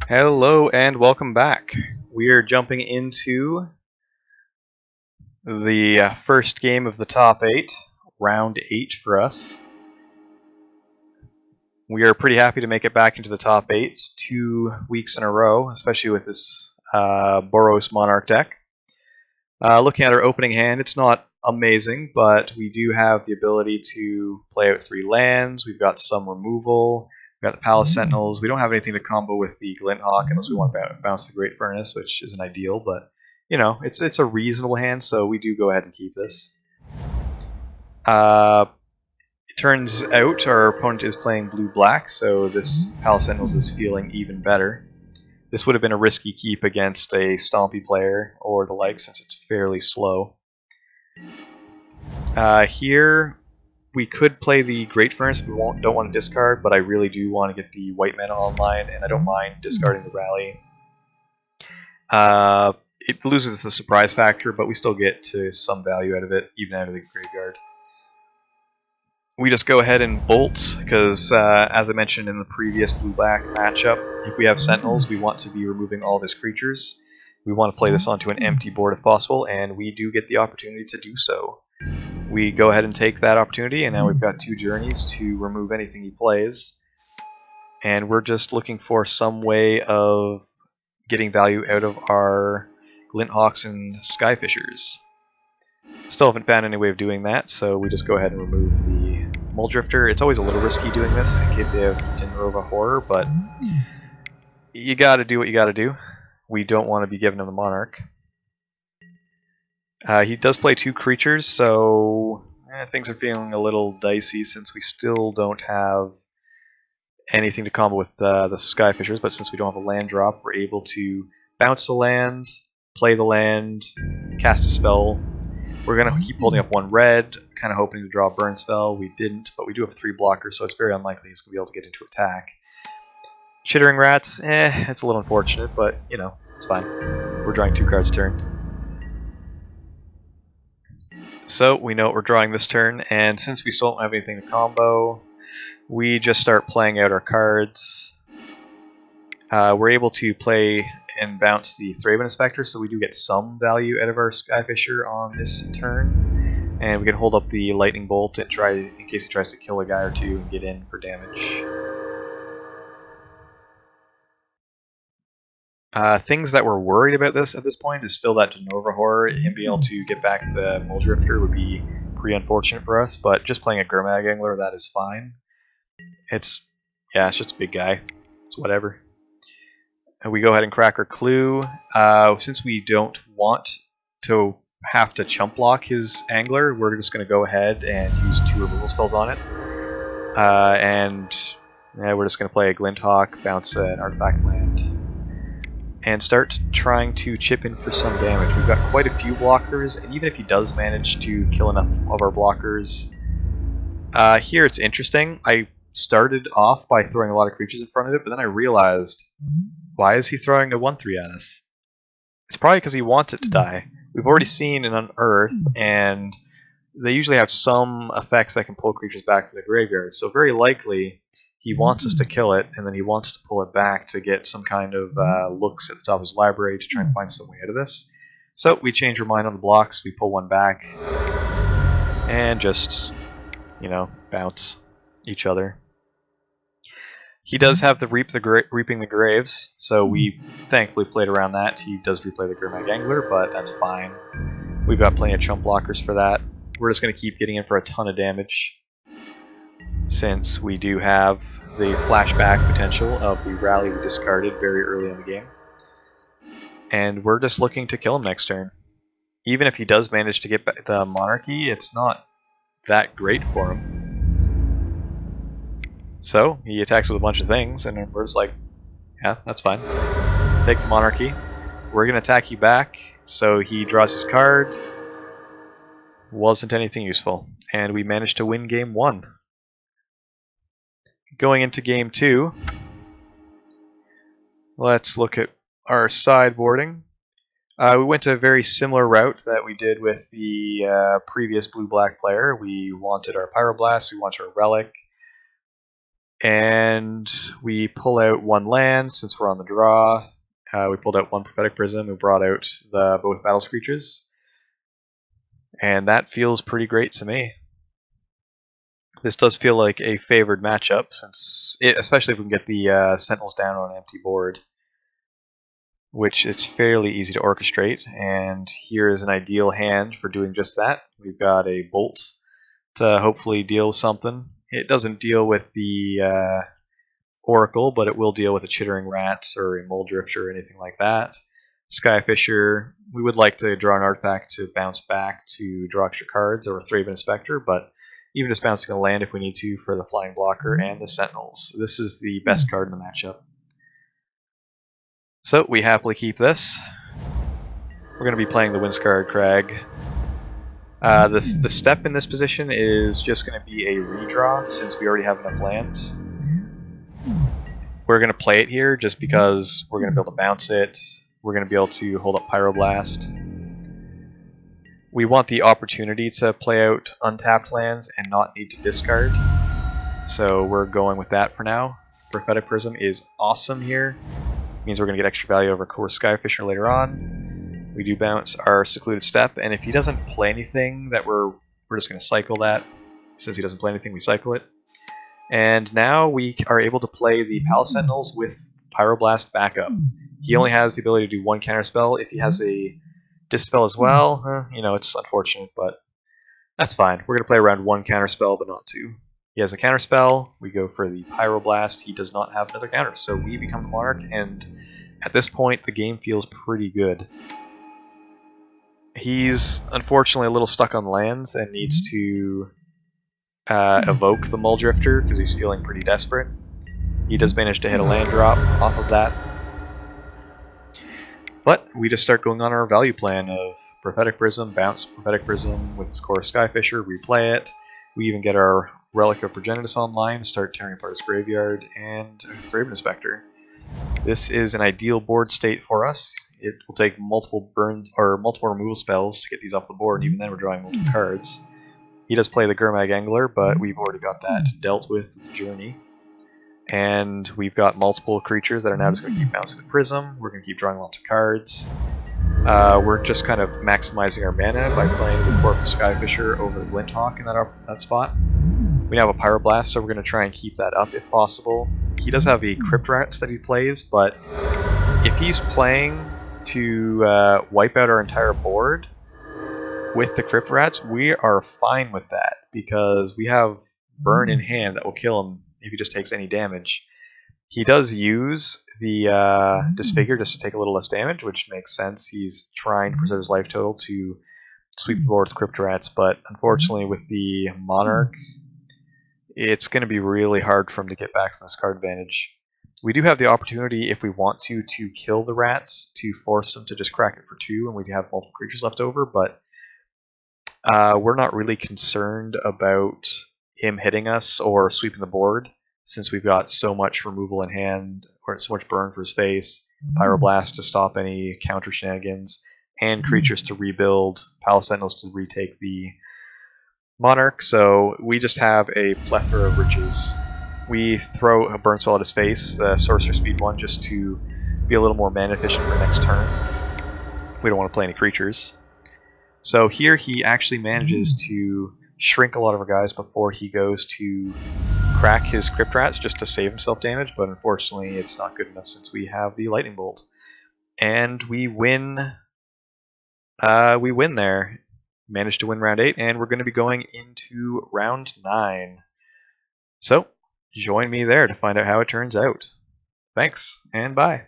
Hello and welcome back. We are jumping into the first game of the top 8, round 8 for us. We are pretty happy to make it back into the top 8 2 weeks in a row, especially with this Boros Monarch deck. Looking at our opening hand, it's not amazing, but we do have the ability to play out 3 lands. We've got some removal. We've got the Palace Sentinels. We don't have anything to combo with the Glinthawk unless we want to bounce the Great Furnace, which isn't ideal, but you know, it's a reasonable hand, so we do go ahead and keep this. It turns out our opponent is playing blue-black, so this Palace Sentinels is feeling even better. This would have been a risky keep against a Stompy player or the like, since it's fairly slow. Here, we could play the Great Furnace if we don't want to discard, but I really do want to get the white mana online, and I don't mind discarding the Rally. It loses the surprise factor, but we still get to some value out of it, even out of the graveyard. We just go ahead and bolt, because as I mentioned in the previous blue-black matchup, if we have Sentinels, we want to be removing all of his creatures. We want to play this onto an empty board if possible, and we do get the opportunity to do so. We go ahead and take that opportunity, and now we've got 2 journeys to remove anything he plays. And we're just looking for some way of getting value out of our Glinthawks and Skyfishers. Still haven't found any way of doing that, so we just go ahead and remove the Muldrifter. It's always a little risky doing this in case they have Dinrova Horror, but you gotta do what you gotta do. We don't want to be giving him the Monarch. He does play 2 creatures, so things are feeling a little dicey since we still don't have anything to combo with the Skyfishers, but since we don't have a land drop, we're able to bounce the land, play the land, cast a spell. We're going to keep holding up 1 red, kind of hoping to draw a burn spell. We didn't, but we do have 3 blockers, so it's very unlikely he's going to be able to get into attack. Chittering Rats, it's a little unfortunate, but, you know, it's fine. We're drawing 2 cards a turn. So, we know what we're drawing this turn, and since we still don't have anything to combo, we just start playing out our cards. We're able to play and bounce the Thraben Inspector, so we do get some value out of our Skyfisher on this turn. And we can hold up the Lightning Bolt and try, in case he tries to kill a guy or 2 and get in for damage. Things that we're worried about this at this point is still that Dinrova Horror. Him being able to get back the Muldrifter would be pretty unfortunate for us, but just playing a Gurmag Angler, that is fine. It's just a big guy. It's whatever. And we go ahead and crack our clue. Since we don't want to have to chump block his Angler, we're just going to go ahead and use 2 removal spells on it. We're just going to play a Glinthawk, bounce an artifact land, and start trying to chip in for some damage. We've got quite a few blockers, and even if he does manage to kill enough of our blockers, here it's interesting. I started off by throwing a lot of creatures in front of it, but then I realized, why is he throwing a 1/3 at us? It's probably because he wants it to die. We've already seen an Unearth, and they usually have some effects that can pull creatures back from the graveyard, so very likely he wants us to kill it, and then he wants to pull it back to get some kind of looks at the top of his library to try and find some way out of this. So we change our mind on the blocks, we pull 1 back, and just, you know, bounce each other. He does have the Reaping the Graves, so we thankfully played around that. He does replay the Gurmag Angler, but that's fine. We've got plenty of chump blockers for that. We're just going to keep getting in for a ton of damage, since we do have the flashback potential of the Rally we discarded very early in the game. And we're just looking to kill him next turn. Even if he does manage to get back the Monarchy, it's not that great for him. So, he attacks with a bunch of things, and we're just like, yeah, that's fine. Take the Monarchy. We're going to attack you back, so he draws his card. Wasn't anything useful. And we managed to win game 1. Going into game 2, let's look at our sideboarding. We went a very similar route that we did with the previous blue-black player. We wanted our Pyroblast, we wanted our Relic, and we pull out one land since we're on the draw. We pulled out one Prophetic Prism. We brought out the both battle screeches. And that feels pretty great to me. This does feel like a favored matchup, especially if we can get the Sentinels down on an empty board, which it's fairly easy to orchestrate. And here is an ideal hand for doing just that. We've got a Bolt to hopefully deal something. It doesn't deal with the Oracle, but it will deal with a Chittering Rat or a Mole Drifter or anything like that. Skyfisher, we would like to draw an artifact to bounce back to draw extra cards, or a Thraben Inspector, but even just bouncing a land if we need to for the Flying Blocker and the Sentinels. This is the best card in the matchup. So we happily keep this. We're going to be playing the Windscarred Crag. The step in this position is just going to be a redraw since we already have enough lands. We're going to play it here just because we're going to be able to bounce it. We're going to be able to hold up Pyroblast. We want the opportunity to play out untapped lands and not need to discard. So we're going with that for now. Prophetic Prism is awesome here. It means we're going to get extra value over Core Skyfisher later on. We do bounce our Secluded Step, and if he doesn't play anything, that we're just going to cycle that. Since he doesn't play anything, we cycle it. And now we are able to play the Palace Sentinels with Pyroblast backup. He only has the ability to do one counterspell. If he has a Dispel as well, you know, it's unfortunate, but that's fine. We're going to play around one counterspell, but not two. He has a counterspell. We go for the Pyroblast. He does not have another counter, so we become the Monarch, and at this point, the game feels pretty good. He's unfortunately a little stuck on lands and needs to evoke the Mole Drifter because he's feeling pretty desperate. He does manage to hit a land drop off of that. But we just start going on our value plan of Prophetic Prism, bounce Prophetic Prism with Score Skyfisher, replay it. We even get our Relic of Progenitus online, start tearing apart his graveyard, and Thraben Inspector. This is an ideal board state for us. It will take multiple removal spells to get these off the board, and even then we're drawing multiple cards. He does play the Gurmag Angler, but we've already got that dealt with the Journey. And we've got multiple creatures that are now just going to keep bouncing the Prism. We're going to keep drawing lots of cards. We're just kind of maximizing our mana by playing the Quarterfinals Skyfisher over the Glinthawk in that spot. We now have a Pyroblast, so we're going to try and keep that up if possible. He does have a Crypt Rats that he plays, but if he's playing to wipe out our entire board with the Crypt Rats, we are fine with that, because we have Burn in hand that will kill him if he just takes any damage. He does use the Disfigure just to take a little less damage, which makes sense. He's trying to preserve his life total to sweep the board with Crypt Rats, but unfortunately with the Monarch, it's going to be really hard for him to get back from this card advantage. We do have the opportunity, if we want to kill the rats, to force them to just crack it for 2, and we have multiple creatures left over, but we're not really concerned about him hitting us or sweeping the board, since we've got so much removal in hand, or so much burn for his face, Pyroblast to stop any counter shenanigans, and creatures to rebuild, Palace Sentinels to retake the Monarch, so we just have a plethora of riches. We throw a burn spell at his face, the Sorcerer Speed 1, just to be a little more mana efficient for next turn. We don't want to play any creatures. So here he actually manages to shrink a lot of our guys before he goes to crack his Crypt Rats just to save himself damage, but unfortunately it's not good enough since we have the Lightning Bolt. And we win. We win there. Managed to win round 8, and we're going to be going into round 9. So, join me there to find out how it turns out. Thanks, and bye.